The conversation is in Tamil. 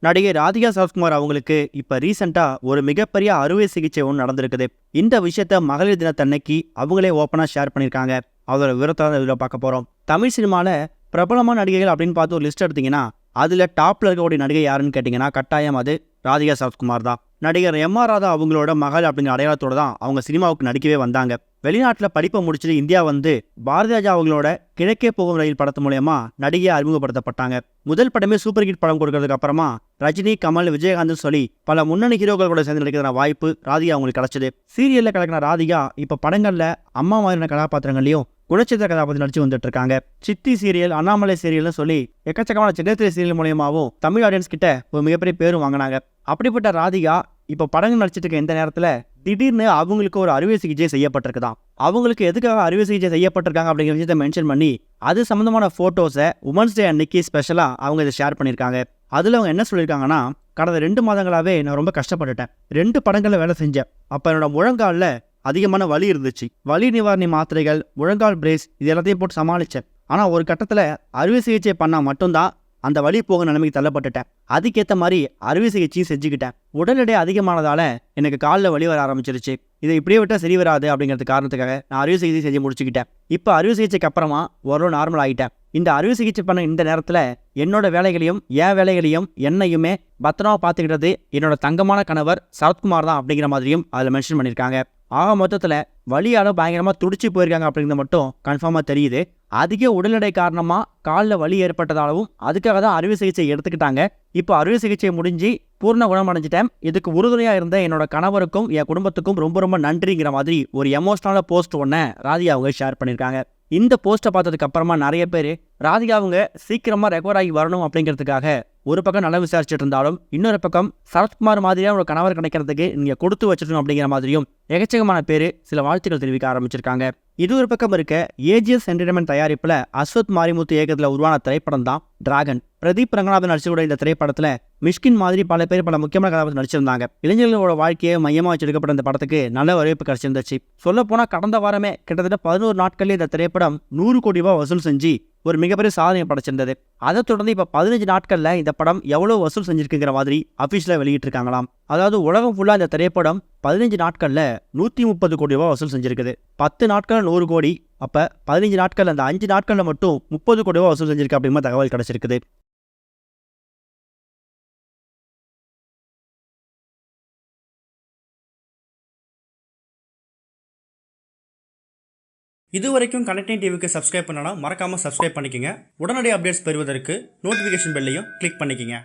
நடிகை ராதிகா சரத்குமார் அவங்களுக்கு இப்ப ரீசெண்டா ஒரு மிகப்பெரிய அறுவை சிகிச்சை ஒன்று நடந்திருக்குது. இந்த விஷயத்த மகளிர் தினத்தன்னைக்கு அவங்களே ஓப்பனா ஷேர் பண்ணியிருக்காங்க. அதோட விவரத்தை இதில் பார்க்க போறோம். தமிழ் சினிமால பிரபலமான நடிகைகள் அப்படின்னு பார்த்து ஒரு லிஸ்ட் எடுத்தீங்கன்னா அதுல டாப்ல இருக்கக்கூடிய நடிகை யாருன்னு கேட்டீங்கன்னா கட்டாயம் அது ராதிகா சரத்குமார் தான். நடிகர் எம்.ஆர். ராதா அவங்களோட மகள் அப்படிங்கிற அடையாளத்தோட தான் அவங்க சினிமாவுக்கு நடிக்கவே வந்தாங்க. வெளிநாட்டில் படிப்பை முடிச்சுட்டு இந்தியா வந்து பாரதி ராஜா அவங்களோட கிழக்கே போகும் ரயில் படத்து மூலயமா நடிகையை அறிமுகப்படுத்தப்பட்டாங்க. முதல் படமே சூப்பர் ஹிட் படம் கொடுக்கறதுக்கு அப்புறமா ரஜினி, கமல், விஜயகாந்த் சொல்லி பல முன்னணி ஹீரோக்கள் கூட சேர்ந்து நடிக்கிற வாய்ப்பு ராதிகா அவங்களுக்கு கிடைச்சது. சீரியல்ல கலக்கின ராதிகா இப்ப படங்கள்ல அம்மா மாதிரியான கதாபாத்திரங்களையும் குணச்சித்திர கதாபாத்திரம் நடிச்சு வந்துட்டு இருக்காங்க. சித்தி சீரியல், அண்ணாமலை சீரியல்னு சொல்லி எக்கச்சக்கமான சின்னத்திரை சீரியல் மூலயமாவும் தமிழ் ஆடியன்ஸ் கிட்ட ஒரு மிகப்பெரிய பேரும் வாங்கினாங்க. அப்படிப்பட்ட ராதிகா இப்ப படங்கள் நடிச்சிட்டு இருக்க இந்த நேரத்துல திடீர்னு அவங்களுக்கு ஒரு அறுவை சிகிச்சை செய்யப்பட்டிருக்குதான். அவங்களுக்கு எதுக்காக அறுவை சிகிச்சை செய்யப்பட்டிருக்காங்க அப்படிங்கிற விஷயத்தை மென்ஷன் பண்ணி அது சம்பந்தமான போட்டோஸை உமன்ஸ் டே அன்னைக்கு ஸ்பெஷலா அவங்க இதை ஷேர் பண்ணியிருக்காங்க. அதுல அவங்க என்ன சொல்லியிருக்காங்கன்னா, கடந்த 2 மாதங்களாவே நான் ரொம்ப கஷ்டப்பட்டுட்டேன். 2 படங்கள்ல வேலை செஞ்சேன். அப்ப என்னோட முழங்கால்ல அதிகமான வலி இருந்துச்சு. வலி நிவாரணி மாத்திரைகள், முழங்கால் பிரேஸ் இது எல்லாத்தையும் போட்டு சமாளிச்சேன். ஆனா ஒரு கட்டத்துல அறுவை சிகிச்சை பண்ணா மட்டும்தான் அந்த வலி போக நிலைமைக்கு தள்ளப்பட்டுட்டேன். அதுக்கேற்ற மாதிரி அறுவை சிகிச்சையும் செஞ்சுக்கிட்டேன். உடல் எடை அதிகமானதால எனக்கு காலில் வலி வர ஆரம்பிச்சிருச்சு. இதை இப்படியே விட்டால் சரி வராது அப்படிங்கிறது காரணத்துக்காக நான் அறுவை சிகிச்சை செஞ்சு முடிச்சுக்கிட்டேன். இப்போ அறுவை சிகிச்சைக்கு அப்புறமா ஓரளவு நார்மல் ஆகிட்டேன். இந்த அறுவை சிகிச்சை பண்ண இந்த நேரத்தில் என்னோட வேலைகளையும் என் வேலைகளையும் என்னையுமே பத்திரமா பார்த்துக்கிட்டது என்னோட தங்கமான கணவர் சரத்குமார் தான் அப்படிங்கிற மாதிரியும் அதில் மென்ஷன் பண்ணியிருக்காங்க. ஆக மொத்தத்தில் வலியால பயங்கரமாக துடிச்சு போயிருக்காங்க அப்படிங்கிறது மட்டும் கன்ஃபார்மாக தெரியுது. அதிக உடல் எடை காரணமாக காலில் வலி ஏற்பட்டதாகவும் அதுக்காக தான் அறுவை சிகிச்சை எடுத்துக்கிட்டாங்க. இப்போ அறுவை சிகிச்சை முடிஞ்சு பூர்ண குணமடைஞ்சிட்டேன். இதுக்கு உறுதுணையாக இருந்த என்னோட கணவருக்கும் என் குடும்பத்துக்கும் ரொம்ப ரொம்ப நன்றிங்கிற மாதிரி ஒரு எமோஷனலான போஸ்ட் ஒன்று ராதிகா அவங்க ஷேர் பண்ணியிருக்காங்க. இந்த போஸ்ட்டை பார்த்ததுக்கு அப்புறமா நிறைய பேர் ராதிகா அவங்க சீக்கிரமாக ரெக்கவர் ஆகி வரணும் அப்படிங்கிறதுக்காக ஒரு பக்கம் நல்லா விசாரிச்சுட்டு இருந்தாலும் இன்னொரு பக்கம் சரத்குமார் மாதிரியான ஒரு கணவர் கிடைக்கிறதுக்கு நீங்கள் கொடுத்து வச்சிடணும் அப்படிங்கிற மாதிரியும் எக்கச்சக்கமான பேர் சில வாழ்த்துக்கள் தெரிவிக்க ஆரம்பிச்சிருக்காங்க. இது ஒரு பக்கம் இருக்க, ஏஜிஎஸ் என்டர்டைன்மெண்ட் தயாரிப்புல அஸ்வத் மாரிமுத்து இயக்கத்தில் உருவான திரைப்படம் தான் டிராகன். பிரதீப் ரங்கநாதன் நடிச்சோட இந்த திரைப்படத்துல மிஷ்கின் மாதிரி பல பேர் பல முக்கியமான கதாபாத்திரம் நடிச்சிருந்தாங்க. இளைஞர்களோட வாழ்க்கையை மையமாக வச்சு எடுக்கப்பட்ட இந்த படத்துக்கு நல்ல வரவேற்பு கிடைச்சிருந்துச்சு. சொல்ல போனா கடந்த வாரமே கிட்டத்தட்ட 11 நாட்கள்லேயே இந்த திரைப்படம் 100 கோடி ரூபாய் வசூல் செஞ்சு ஒரு மிகப்பெரிய சாதனை படைச்சிருந்தது. அதை தொடர்ந்து இப்போ 15 நாட்கள்ல இந்த படம் எவ்வளவு வசூல் செஞ்சிருக்குங்கிற மாதிரி அபிஷியலா வெளியிட்டு இருக்காங்களாம். அதாவது உலகம் ஃபுல்லா இந்த திரைப்படம் 15 நாட்கள்ல 130 கோடி ரூபாய் வசூல் செஞ்சிருக்குது. 10 நாட்கள் 100 கோடி, அப்ப 15 நாட்கள் அந்த 5 நாட்கள்ல மட்டும் 30 கோடி ரூபாய் வசூல் செஞ்சிருக்கு அப்படிங்கிற தகவல் கிடைச்சிருக்குது. இதுவரைக்கும் கனெக்டிங் டிவிக்கு சப்ஸ்கிரைப் பண்ணனா மறக்காம சப்ஸ்கிரைப் பண்ணிக்கங்க. உடனடி அப்டேட்ஸ் பெறுவதற்கு நோட்டிஃபிகேஷன் பெல்லையும் கிளிக் பண்ணிக்கங்க.